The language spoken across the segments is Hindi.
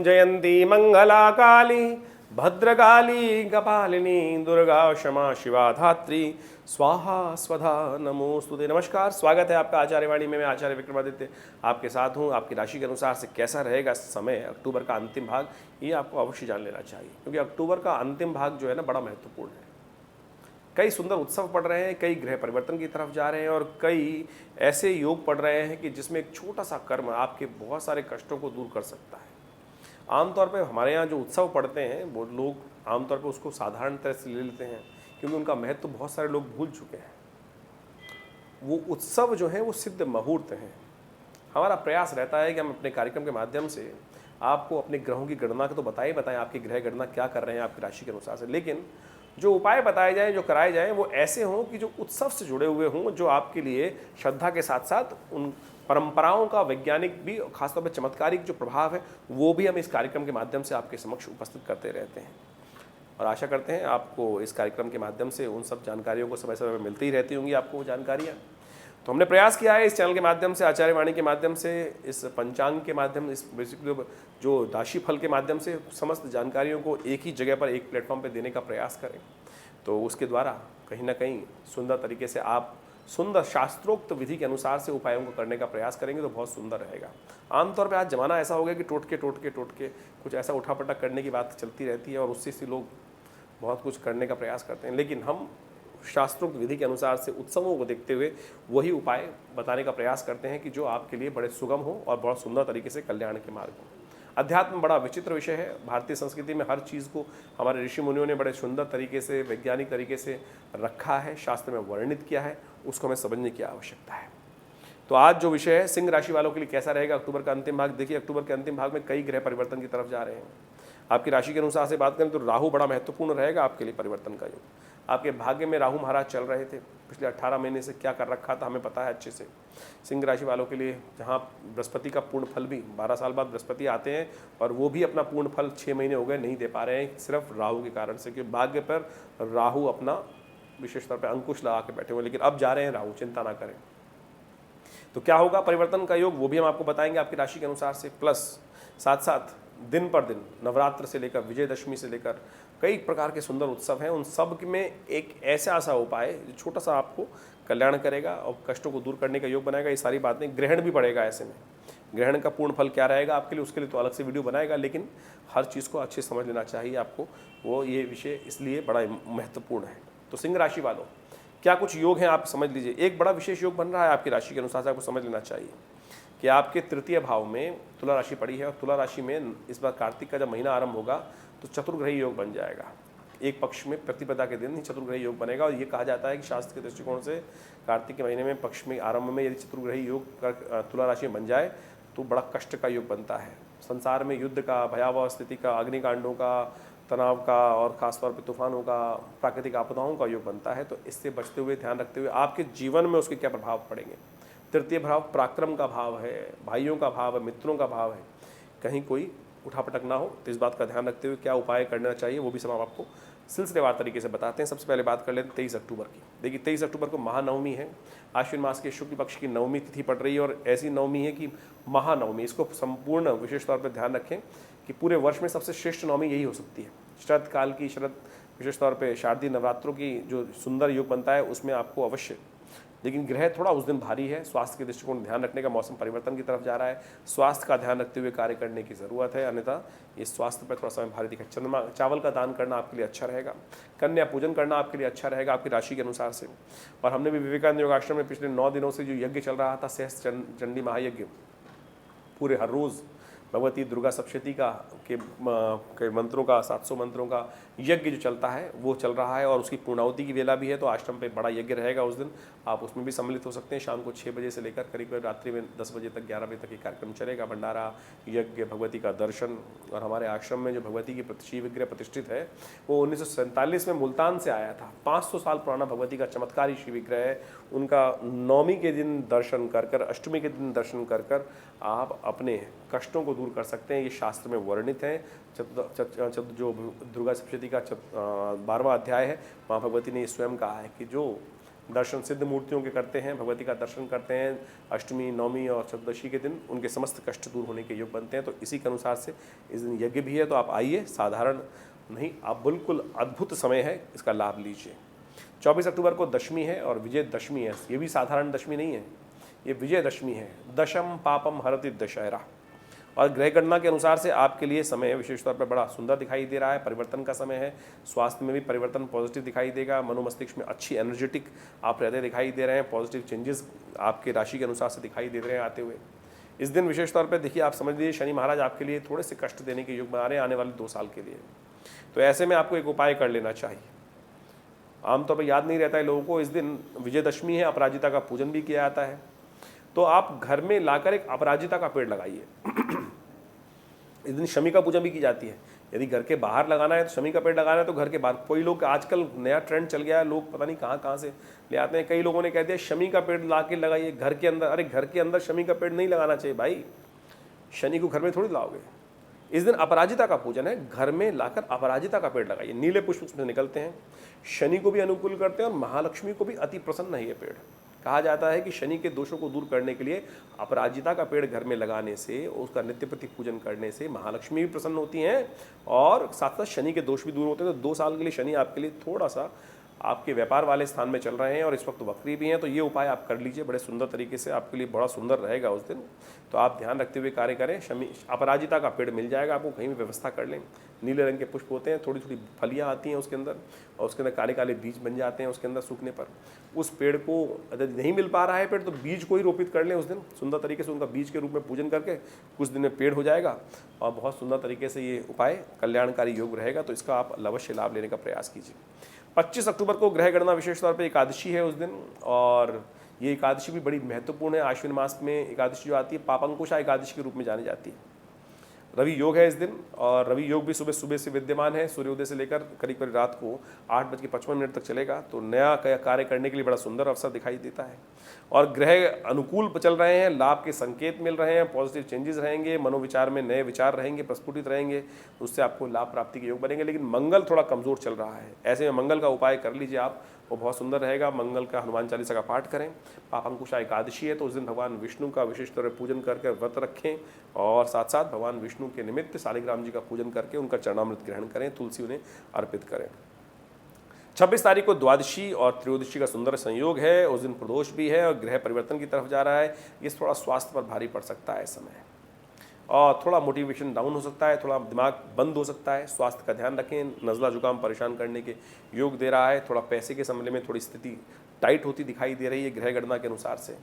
जयंती मंगला काली भद्रकाली कपालिनी दुर्गा क्षमा शिवा धात्री स्वाहा स्वधा नमोस्तुते। नमस्कार, स्वागत है आपका आचार्यवाणी में। मैं आचार्य विक्रमादित्य आपके साथ हूँ। आपकी राशि के अनुसार से कैसा रहेगा समय अक्टूबर का अंतिम भाग, ये आपको अवश्य जान लेना चाहिए, क्योंकि अक्टूबर का अंतिम भाग जो है ना बड़ा महत्वपूर्ण है। कई सुंदर उत्सव पड़ रहे हैं, कई ग्रह परिवर्तन की तरफ जा रहे हैं और कई ऐसे योग पड़ रहे हैं कि जिसमें एक छोटा सा कर्म आपके बहुत सारे कष्टों को दूर कर सकता है। आमतौर पे हमारे यहाँ जो उत्सव पड़ते हैं वो लोग आमतौर पे उसको साधारण तरह से ले लेते हैं, क्योंकि उनका महत्व तो बहुत सारे लोग भूल चुके हैं। वो उत्सव जो है वो सिद्ध मुहूर्त हैं। हमारा प्रयास रहता है कि हम अपने कार्यक्रम के माध्यम से आपको अपने ग्रहों की गणना तो बताएं, आपकी ग्रह गणना क्या कर रहे हैं आपकी राशि के अनुसार से, लेकिन जो उपाय बताए जाएं, जो कराए जाएं, वो ऐसे हों कि जो उत्सव से जुड़े हुए हों, जो आपके लिए श्रद्धा के साथ साथ उन परंपराओं का वैज्ञानिक भी और खासतौर पर चमत्कारिक जो प्रभाव है वो भी हम इस कार्यक्रम के माध्यम से आपके समक्ष उपस्थित करते रहते हैं। और आशा करते हैं आपको इस कार्यक्रम के माध्यम से उन सब जानकारियों को समय समय पर मिलती ही रहती होंगी आपको वो जानकारियाँ। तो हमने प्रयास किया है इस चैनल के माध्यम से, आचार्यवाणी के माध्यम से, इस पंचांग के माध्यम, इस बेसिकली जो राशि फल के माध्यम से समस्त जानकारियों को एक ही जगह पर एक प्लेटफॉर्म पर देने का प्रयास करें। तो उसके द्वारा कहीं ना कहीं सुंदर तरीके से आप सुंदर शास्त्रोक्त विधि के अनुसार से उपायों को करने का प्रयास करेंगे तो बहुत सुंदर रहेगा। आमतौर पे आज जमाना ऐसा हो गया कि टोटके कुछ ऐसा उठापटक करने की बात चलती रहती है और उससे से लोग बहुत कुछ करने का प्रयास करते हैं, लेकिन हम शास्त्रोक्त विधि के अनुसार से उत्सवों को देखते हुए वही उपाय बताने का प्रयास करते हैं कि जो आपके लिए बड़े सुगम हो और बहुत सुंदर तरीके से कल्याण के मार्ग हो। अध्यात्म बड़ा विचित्र विषय है। भारतीय संस्कृति में हर चीज़ को हमारे ऋषि मुनियों ने बड़े सुंदर तरीके से वैज्ञानिक तरीके से रखा है, शास्त्र में वर्णित किया है, उसको हमें समझने की आवश्यकता है। तो आज जो विषय है सिंह राशि वालों के लिए कैसा रहेगा अक्टूबर का अंतिम भाग। देखिए, अक्टूबर के अंतिम भाग में कई ग्रह परिवर्तन की तरफ जा रहे हैं। आपकी राशि के अनुसार से बात करें तो राहु बड़ा महत्वपूर्ण रहेगा आपके लिए परिवर्तन का योग। आपके भाग्य में राहु महाराज चल रहे थे पिछले 18 महीने से, क्या कर रखा था हमें पता है अच्छे से। सिंह राशि वालों के लिए जहाँ बृहस्पति का पूर्ण फल भी 12 साल बाद बृहस्पति आते हैं और वो भी अपना पूर्ण फल 6 महीने हो गए नहीं दे पा रहे हैं, सिर्फ राहु के कारण से, क्योंकि भाग्य पर राहु अपना विशेष तौर पर अंकुश लगा के बैठे हुए, लेकिन अब जा रहे हैं राहु, चिंता ना करें। तो क्या होगा परिवर्तन का योग वो भी हम आपको बताएंगे आपकी राशि के अनुसार से। प्लस साथ साथ दिन पर दिन नवरात्र से लेकर विजयदशमी से लेकर कई प्रकार के सुंदर उत्सव हैं, उन सब में एक ऐसा उपाय जो छोटा सा आपको कल्याण करेगा और कष्टों को दूर करने का योग बनाएगा। ये सारी बातें, ग्रहण भी पड़ेगा ऐसे में, ग्रहण का पूर्ण फल क्या रहेगा आपके लिए उसके लिए तो अलग से वीडियो बनाएगा, लेकिन हर चीज़ को अच्छे समझ लेना चाहिए आपको, वो ये विषय इसलिए बड़ा महत्वपूर्ण है। तो सिंह राशि वालों क्या कुछ योग हैं आप समझ लीजिए। एक बड़ा विशेष योग बन रहा है आपकी राशि के अनुसार से, आपको समझ लेना चाहिए कि आपके तृतीय भाव में तुला राशि पड़ी है और तुला राशि में इस बार कार्तिक का जब महीना आरंभ होगा तो चतुर्ग्रही योग बन जाएगा। एक पक्ष में प्रतिपदा के दिन ही चतुर्ग्रही योग बनेगा और ये कहा जाता है कि शास्त्र के दृष्टिकोण से कार्तिक के महीने में पक्ष में आरंभ में यदि चतुर्ग्रही योग तुला राशि में बन जाए तो बड़ा कष्ट का योग बनता है। संसार में युद्ध का, भयावह स्थिति का, अग्निकांडों का, तनाव का और खासतौर पर तूफानों का, प्राकृतिक आपदाओं का योग बनता है। तो इससे बचते हुए, ध्यान रखते हुए आपके जीवन में उसके क्या प्रभाव पड़ेंगे। तृतीय भाव पराक्रम का भाव है, भाइयों का भाव है, मित्रों का भाव है, कहीं कोई उठापटक ना हो, तो इस बात का ध्यान रखते हुए क्या उपाय करना चाहिए वो भी सब हम आपको सिलसिलेवार तरीके से बताते हैं। सबसे पहले बात कर लेते हैं 23 अक्टूबर की। देखिए 23 अक्टूबर को महानवमी है, आश्विन मास के शुक्ल पक्ष की नवमी तिथि पड़ रही है और ऐसी नवमी है कि महानवमी, इसको संपूर्ण विशेष तौर पर ध्यान रखें कि पूरे वर्ष में सबसे श्रेष्ठ नवमी यही हो सकती है। शरद काल की, शरद विशेष तौर पर शारदीय नवरात्रों की जो सुंदर योग बनता है उसमें आपको अवश्य, लेकिन ग्रह थोड़ा उस दिन भारी है, स्वास्थ्य के दृष्टिकोण ध्यान रखने का, मौसम परिवर्तन की तरफ जा रहा है, स्वास्थ्य का ध्यान रखते हुए कार्य करने की ज़रूरत है, अन्यथा ये स्वास्थ्य पर थोड़ा समय भारी दिखा। चंद्रमा, चावल का दान करना आपके लिए अच्छा रहेगा, कन्या पूजन करना आपके लिए अच्छा रहेगा आपकी राशि के अनुसार से। और हमने भी विवेकानंद योगाश्रम में पिछले 9 दिनों से जो यज्ञ चल रहा था, सहस्त्र चंडी महायज्ञ, पूरे हर रोज़ भगवती दुर्गा सप्तशती के मंत्रों का, 700 मंत्रों का यज्ञ जो चलता है वो चल रहा है और उसकी पूर्णाहुति की वेला भी है। तो आश्रम पे बड़ा यज्ञ रहेगा उस दिन, आप उसमें भी सम्मिलित हो सकते हैं। शाम को 6 बजे से लेकर करीब रात्रि में 10 बजे तक, 11 बजे तक ये कार्यक्रम चलेगा। भंडारा, यज्ञ, भगवती का दर्शन। और हमारे आश्रम में जो भगवती की शिव विग्रह प्रतिष्ठित है वो 1947 में मुल्तान से आया था। 500 साल पुराना भगवती का चमत्कारी शिव विग्रह है। उनका नवमी के दिन दर्शन कर, अष्टमी के दिन दर्शन कर आप अपने कष्टों को दूर कर सकते हैं। ये शास्त्र में वर्णित है। जो दुर्गा सप्तशती का 12वां अध्याय है, माँ भगवती ने स्वयं कहा है कि जो दर्शन सिद्ध मूर्तियों के करते हैं, भगवती का दर्शन करते हैं अष्टमी, नवमी और चतुर्दशी के दिन, उनके समस्त कष्ट दूर होने के योग बनते हैं। तो इसी के अनुसार से इस दिन यज्ञ भी है, तो आप आइए, साधारण नहीं, आप बिल्कुल अद्भुत समय है, इसका लाभ लीजिए। 24 अक्टूबर को दशमी है और विजय दशमी है। ये भी साधारण दशमी नहीं है, ये विजय दशमी है। दशम पापम हरति दशहरा। और ग्रह गणना के अनुसार से आपके लिए समय विशेष तौर पर बड़ा सुंदर दिखाई दे रहा है, परिवर्तन का समय है। स्वास्थ्य में भी परिवर्तन पॉजिटिव दिखाई देगा, मनोमस्तिष्क में अच्छी एनर्जेटिक आप रहते दिखाई दे रहे हैं, पॉजिटिव चेंजेस आपके राशि के अनुसार से दिखाई दे रहे हैं आते हुए। इस दिन विशेष तौर पर देखिए, आप समझ लीजिए शनि महाराज आपके लिए थोड़े से कष्ट देने के योग बना रहे हैं आने वाले 2 साल के लिए। तो ऐसे में आपको एक उपाय कर लेना चाहिए। आमतौर पर याद नहीं रहता है लोगों को, इस दिन विजयदशमी है, अपराजिता का पूजन भी किया जाता है। तो आप घर में लाकर एक अपराजिता का पेड़ लगाइए। इस दिन शमी का पूजन भी की जाती है। यदि घर के बाहर लगाना है तो शमी का पेड़ लगाना है तो घर के बाहर। कोई लोग, आजकल नया ट्रेंड चल गया है, लोग पता नहीं कहाँ कहाँ से ले आते हैं। कई लोगों ने कह दिया शमी का पेड़ ला के लगाइए घर के अंदर। अरे घर के अंदर शमी का पेड़ नहीं लगाना चाहिए भाई, शनि को घर में थोड़ी लाओगे। इस दिन अपराजिता का पूजन है, घर में लाकर अपराजिता का पेड़ लगाइए। नीले पुष्प उसमें निकलते हैं, शनि को भी अनुकूल करते हैं और महालक्ष्मी को भी अति प्रसन्न है ये पेड़। कहा जाता है कि शनि के दोषों को दूर करने के लिए अपराजिता का पेड़ घर में लगाने से, उसका नित्य प्रति पूजन करने से महालक्ष्मी भी प्रसन्न होती हैं और साथ साथ शनि के दोष भी दूर होते हैं। तो 2 साल के लिए शनि आपके लिए थोड़ा सा आपके व्यापार वाले स्थान में चल रहे हैं और इस वक्त वक्री भी हैं। तो ये उपाय आप कर लीजिए, बड़े सुंदर तरीके से आपके लिए बड़ा सुंदर रहेगा उस दिन। तो आप ध्यान रखते हुए कार्य करें। शमी अपराजिता का पेड़ मिल जाएगा आपको, कहीं भी व्यवस्था कर लें। नीले रंग के पुष्प होते हैं, थोड़ी थोड़ी फलियाँ आती हैं उसके अंदर और उसके अंदर काले काले बीज बन जाते हैं उसके अंदर सूखने पर। उस पेड़ को यदि नहीं मिल पा रहा है पेड़, तो बीज को ही रोपित कर लें उस दिन सुंदर तरीके से, उनका बीज के रूप में पूजन करके कुछ दिन में पेड़ हो जाएगा और बहुत सुंदर तरीके से ये उपाय कल्याणकारी योग रहेगा। तो इसका आप अवश्य लाभ लेने का प्रयास कीजिए। 25 अक्टूबर को ग्रह गणना विशेष तौर पर एकादशी है उस दिन, और ये एकादशी भी बड़ी महत्वपूर्ण है। आश्विन मास में एकादशी जो आती है पापंकुशा एकादशी के रूप में जानी जाती है। रवि योग है इस दिन और रवि योग भी सुबह सुबह से विद्यमान है। सूर्योदय से लेकर करीब करीब रात को 8:55 तक चलेगा। तो नया कार्य करने के लिए बड़ा सुंदर अवसर दिखाई देता है और ग्रह अनुकूल चल रहे हैं, लाभ के संकेत मिल रहे हैं, पॉजिटिव चेंजेस रहेंगे, मनोविचार में नए विचार रहेंगे, प्रस्फुटित रहेंगे, उससे आपको लाभ प्राप्ति के योग बनेंगे। लेकिन मंगल थोड़ा कमजोर चल रहा है, ऐसे में मंगल का उपाय कर लीजिए आप, वो बहुत सुंदर रहेगा। मंगल का हनुमान चालीसा का पाठ करें। पापंकुशा एकादशी है तो उस दिन भगवान विष्णु का विशेष तौर पर पूजन करके व्रत रखें और साथ साथ भगवान विष्णु के निमित्त शालिग्राम जी का पूजन करके उनका चरणामृत ग्रहण करें, तुलसी उन्हें अर्पित करें। 26 तारीख को द्वादशी और त्रयोदशी का सुंदर संयोग है। उस दिन प्रदोष भी है और ग्रह परिवर्तन की तरफ जा रहा है। ये थोड़ा स्वास्थ्य पर भारी पड़ सकता है इस समय और थोड़ा मोटिवेशन डाउन हो सकता है, थोड़ा दिमाग बंद हो सकता है। स्वास्थ्य का ध्यान रखें। नज़ला जुकाम परेशान करने के योग दे रहा है। थोड़ा पैसे के मामले में थोड़ी स्थिति टाइट होती दिखाई दे रही है ग्रह गणना के अनुसार से,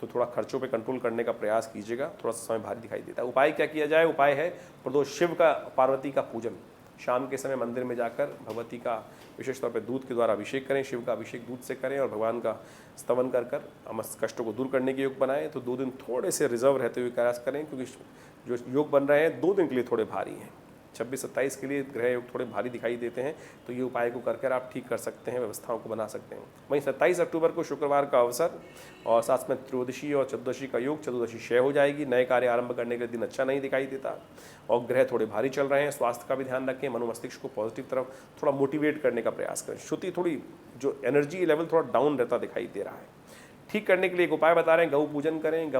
तो थोड़ा खर्चों पे कंट्रोल करने का प्रयास कीजिएगा। थोड़ा सा समय भारी दिखाई देता है। उपाय क्या किया जाए? उपाय है प्रदोष शिव का पार्वती का पूजन। शाम के समय मंदिर में जाकर भगवती का विशेष तौर पर दूध के द्वारा अभिषेक करें। शिव का अभिषेक दूध से करें और भगवान का स्तवन कर कष्टों को दूर करने के योग बनाएं। तो 2 दिन थोड़े से रिजर्व रहते हुए प्रयास करें, क्योंकि जो योग बन रहे हैं 2 दिन के लिए थोड़े भारी हैं। 26-27 के लिए ग्रह योग थोड़े भारी दिखाई देते हैं, तो ये उपाय को कर आप ठीक कर सकते हैं, व्यवस्थाओं को बना सकते हैं। वहीं 27 अक्टूबर को शुक्रवार का अवसर और साथ में त्रयोदशी और चतुर्दशी का योग। चतुर्दशी क्षय हो जाएगी, नए कार्य आरंभ करने के दिन अच्छा नहीं दिखाई देता और ग्रह थोड़े भारी चल रहे हैं। स्वास्थ्य का भी ध्यान रखें, मनोमस्तिष्क को पॉजिटिव तरफ थोड़ा मोटिवेट करने का प्रयास करें। श्रुति थोड़ी जो एनर्जी लेवल थोड़ा डाउन रहता दिखाई दे रहा है। ठीक करने के लिए एक उपाय बता रहे हैं, गौ पूजन करें।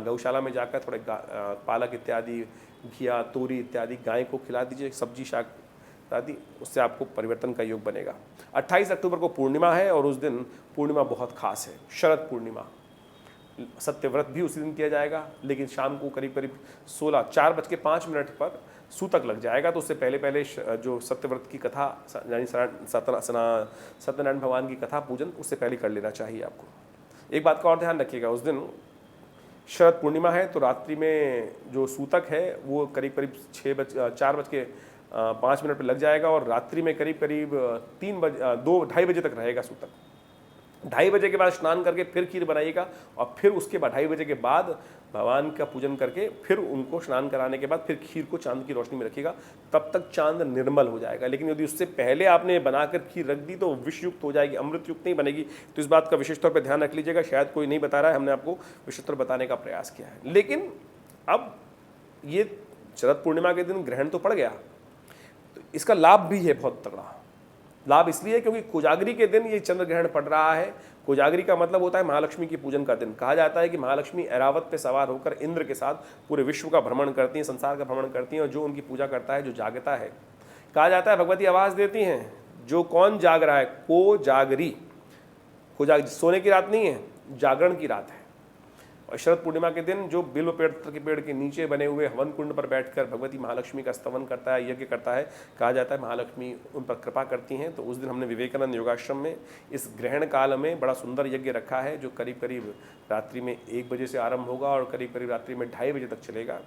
गौशाला में जाकर थोड़े पालक इत्यादि, घिया, तोरी इत्यादि गाय को खिला दीजिए, सब्जी शाक इत्यादि, उससे आपको परिवर्तन का योग बनेगा। 28 अक्टूबर को पूर्णिमा है और उस दिन पूर्णिमा बहुत खास है, शरद पूर्णिमा। सत्यव्रत भी उसी दिन किया जाएगा, लेकिन शाम को करीब करीब 4:05 पर सूतक लग जाएगा। तो उससे पहले जो सत्यव्रत की कथा यानी सत्यनारायण भगवान की कथा पूजन उससे पहले कर लेना चाहिए आपको। एक बात का और ध्यान रखिएगा, उस दिन शरद पूर्णिमा है तो रात्रि में जो सूतक है वो करीब करीब 4:05 पर लग जाएगा और रात्रि में करीब करीब 2-2:30 बजे तक रहेगा सूतक। 2:30 बजे के बाद स्नान करके फिर खीर बनाइएगा और फिर उसके बाद 2:30 बजे के बाद भगवान का पूजन करके फिर उनको स्नान कराने के बाद फिर खीर को चांद की रोशनी में रखिएगा, तब तक चांद निर्मल हो जाएगा। लेकिन यदि उससे पहले आपने बनाकर खीर रख दी तो विषयुक्त हो जाएगी, अमृत युक्त नहीं बनेगी। तो इस बात का विशेष तौर पर ध्यान रख लीजिएगा। शायद कोई नहीं बता रहा है, हमने आपको विशेष तौर बताने का प्रयास किया है। लेकिन अब ये शरद पूर्णिमा के दिन ग्रहण तो पड़ गया, तो इसका लाभ भी है बहुत तगड़ा। लाभ इसलिए क्योंकि कोजागरी के दिन ये चंद्र ग्रहण पड़ रहा है। कोजागरी का मतलब होता है महालक्ष्मी की पूजन का दिन। कहा जाता है कि महालक्ष्मी ऐरावत पे सवार होकर इंद्र के साथ पूरे विश्व का भ्रमण करती हैं, संसार का भ्रमण करती हैं, और जो उनकी पूजा करता है, जो जागता है, कहा जाता है भगवती आवाज़ देती हैं, जो कौन जाग रहा है, कोजागरी। सोने की रात नहीं है, जागरण की रात है। और शरद पूर्णिमा के दिन जो बिल्व पेड़ के नीचे बने हुए हवन कुंड पर बैठकर भगवती महालक्ष्मी का स्तवन करता है, यज्ञ करता है, कहा जाता है महालक्ष्मी उन पर कृपा करती हैं। तो उस दिन हमने विवेकानंद योगाश्रम में इस ग्रहण काल में बड़ा सुंदर यज्ञ रखा है, जो करीब करीब रात्रि में 1 बजे से आरंभ होगा और करीब करीब रात्रि में 2:30 बजे तक चलेगा।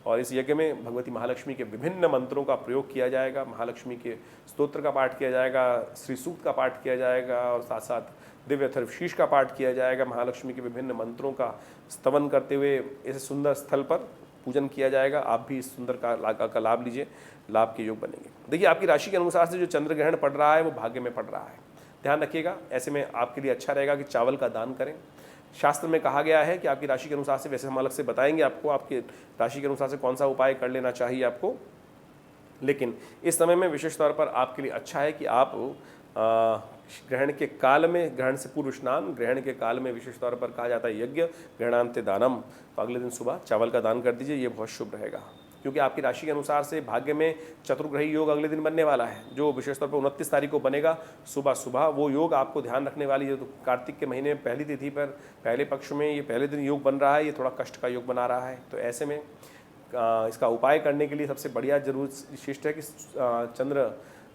और इस यज्ञ में भगवती महालक्ष्मी के विभिन्न मंत्रों का प्रयोग किया जाएगा, महालक्ष्मी के स्तोत्र का पाठ किया जाएगा, श्री सूक्त का पाठ किया जाएगा, और साथ साथ दिव्य अथर्वशीष का पाठ किया जाएगा। महालक्ष्मी के विभिन्न मंत्रों का स्तवन करते हुए इस सुंदर स्थल पर पूजन किया जाएगा। आप भी इस सुंदर का लाभ लीजिए, लाभ के योग बनेंगे। देखिए, आपकी राशि के अनुसार से जो चंद्र ग्रहण पड़ रहा है वो भाग्य में पड़ रहा है, ध्यान रखिएगा। ऐसे में आपके लिए अच्छा रहेगा कि चावल का दान करें। शास्त्र में कहा गया है कि आपकी राशि के अनुसार से, वैसे हम अलग से बताएंगे आपको आपकी राशि के अनुसार से कौन सा उपाय कर लेना चाहिए आपको, लेकिन इस समय में विशेष तौर पर आपके लिए अच्छा है कि आप ग्रहण के काल में, ग्रहण से पूर्व स्नान, ग्रहण के काल में विशेष तौर पर कहा जाता है यज्ञ, ग्रहणांते दानम, तो अगले दिन सुबह चावल का दान कर दीजिए, ये बहुत शुभ रहेगा। क्योंकि आपकी राशि के अनुसार से भाग्य में चतुर्ग्रही योग अगले दिन बनने वाला है, जो विशेष तौर पर 29 तारीख को बनेगा सुबह सुबह। वो योग आपको ध्यान रखने वाली है। तो कार्तिक के महीने में पहली तिथि पर पहले पक्ष में ये पहले दिन योग बन रहा है, ये थोड़ा कष्ट का योग बना रहा है। तो ऐसे में इसका उपाय करने के लिए सबसे बढ़िया जरूर शिष्ट है कि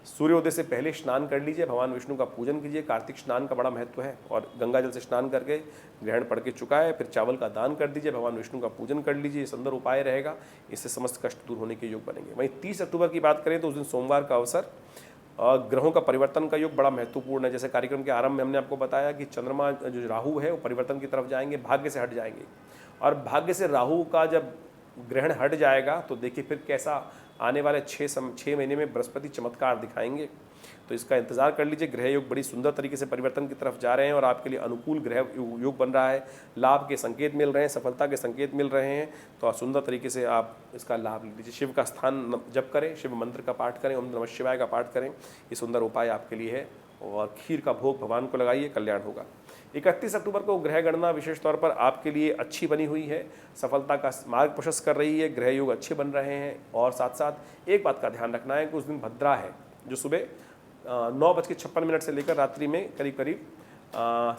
सूर्योदय से पहले स्नान कर लीजिए, भगवान विष्णु का पूजन कीजिए। कार्तिक स्नान का बड़ा महत्व है, और गंगा जल से स्नान करके ग्रहण पड़ के चुका है, फिर चावल का दान कर दीजिए, भगवान विष्णु का पूजन कर लीजिए। सुंदर उपाय रहेगा, इससे समस्त कष्ट दूर होने के योग बनेंगे। वहीं 30 अक्टूबर की बात करें तो उस दिन सोमवार का अवसर, ग्रहों का परिवर्तन का योग बड़ा महत्वपूर्ण है। जैसे कार्यक्रम के आरंभ में हमने आपको बताया कि चंद्रमा जो राहु है वो परिवर्तन की तरफ जाएंगे, भाग्य से हट जाएंगे, और भाग्य से राहु का जब ग्रहण हट जाएगा तो देखिए फिर कैसा आने वाले 6 महीने में बृहस्पति चमत्कार दिखाएंगे। तो इसका इंतजार कर लीजिए। ग्रह योग बड़ी सुंदर तरीके से परिवर्तन की तरफ जा रहे हैं और आपके लिए अनुकूल ग्रह योग बन रहा है। लाभ के संकेत मिल रहे हैं, सफलता के संकेत मिल रहे हैं। तो सुंदर तरीके से आप इसका लाभ लीजिए। शिव का स्थान जप करें, शिव मंत्र का पाठ करें, ओम नमः शिवाय का पाठ करें। ये सुंदर उपाय आपके लिए है। और खीर का भोग भगवान को लगाइए, कल्याण होगा। 31 अक्टूबर को ग्रह गणना विशेष तौर पर आपके लिए अच्छी बनी हुई है, सफलता का मार्ग प्रशस्त कर रही है, ग्रह योग अच्छे बन रहे हैं। और साथ साथ एक बात का ध्यान रखना है कि उस दिन भद्रा है, जो सुबह 9:56 से लेकर रात्रि में करीब करीब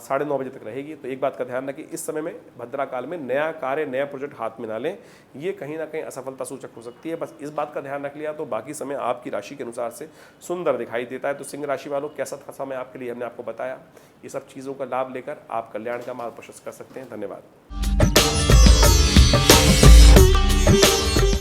9:30 बजे तक रहेगी। तो एक बात का ध्यान रखिए, इस समय में भद्रा काल में नया कार्य, नया प्रोजेक्ट हाथ में ना लें, ये कहीं ना कहीं असफलता सूचक हो सकती है। बस इस बात का ध्यान रख लिया तो बाकी समय आपकी राशि के अनुसार से सुंदर दिखाई देता है। तो सिंह राशि वालों, कैसा था समय आपके लिए, हमने आपको बताया। ये सब चीज़ों का लाभ लेकर आप कल्याण का मार्ग प्रशस्त कर सकते हैं। धन्यवाद।